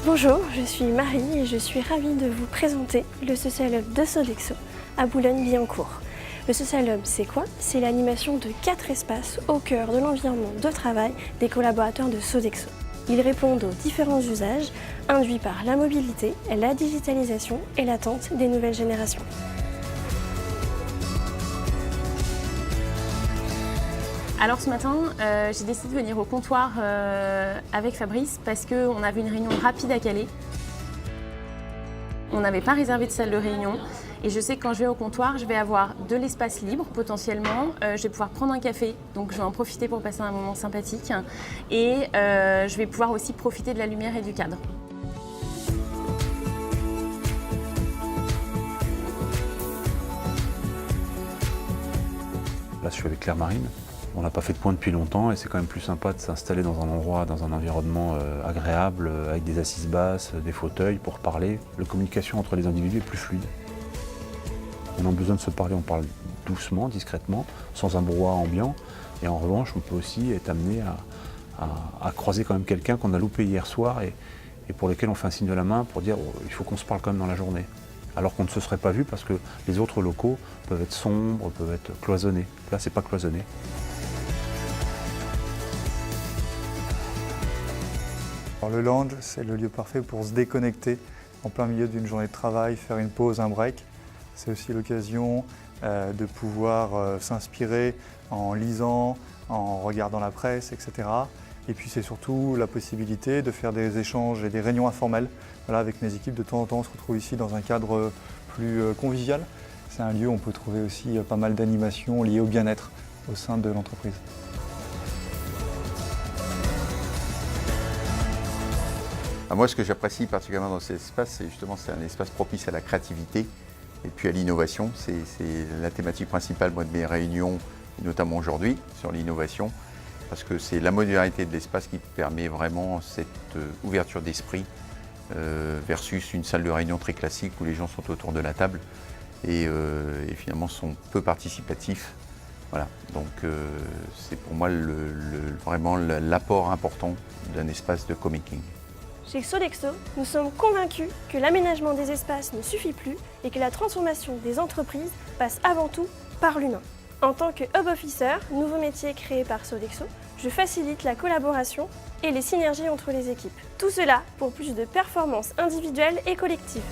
Bonjour, je suis Marie et je suis ravie de vous présenter le Social Hub de Sodexo à Boulogne-Billancourt. Le Social Hub, c'est quoi? C'est l'animation de 4 espaces au cœur de l'environnement de travail des collaborateurs de Sodexo. Ils répondent aux différents usages induits par la mobilité, la digitalisation et l'attente des nouvelles générations. Alors ce matin, j'ai décidé de venir au comptoir avec Fabrice parce qu'on avait une réunion rapide à caler. On n'avait pas réservé de salle de réunion et je sais que quand je vais au comptoir, je vais avoir de l'espace libre potentiellement. Je vais pouvoir prendre un café, donc je vais en profiter pour passer un moment sympathique et je vais pouvoir aussi profiter de la lumière et du cadre. Là, je suis avec Claire Marine. On n'a pas fait de point depuis longtemps et c'est quand même plus sympa de s'installer dans un endroit, dans un environnement agréable, avec des assises basses, des fauteuils pour parler. La communication entre les individus est plus fluide. On a besoin de se parler, on parle doucement, discrètement, sans un brouhaha ambiant. Et en revanche, on peut aussi être amené à croiser quand même quelqu'un qu'on a loupé hier soir et pour lequel on fait un signe de la main pour dire oh, il faut qu'on se parle quand même dans la journée. Alors qu'on ne se serait pas vu parce que les autres locaux peuvent être sombres, peuvent être cloisonnés. Là, c'est pas cloisonné. Alors, le lounge, c'est le lieu parfait pour se déconnecter en plein milieu d'une journée de travail, faire une pause, un break. C'est aussi l'occasion de pouvoir s'inspirer en lisant, en regardant la presse, etc. Et puis c'est surtout la possibilité de faire des échanges et des réunions informelles. Voilà, avec mes équipes, de temps en temps, on se retrouve ici dans un cadre plus convivial. C'est un lieu où on peut trouver aussi pas mal d'animations liées au bien-être au sein de l'entreprise. Moi, ce que j'apprécie particulièrement dans cet espace, c'est justement c'est un espace propice à la créativité et puis à l'innovation. C'est la thématique principale de mes réunions, et notamment aujourd'hui, sur l'innovation, parce que c'est la modularité de l'espace qui permet vraiment cette ouverture d'esprit versus une salle de réunion très classique où les gens sont autour de la table et finalement sont peu participatifs. Voilà, donc c'est pour moi vraiment l'apport important d'un espace de comaking. Chez Sodexo, nous sommes convaincus que l'aménagement des espaces ne suffit plus et que la transformation des entreprises passe avant tout par l'humain. En tant que Hub Officer, nouveau métier créé par Sodexo, je facilite la collaboration et les synergies entre les équipes. Tout cela pour plus de performances individuelles et collectives.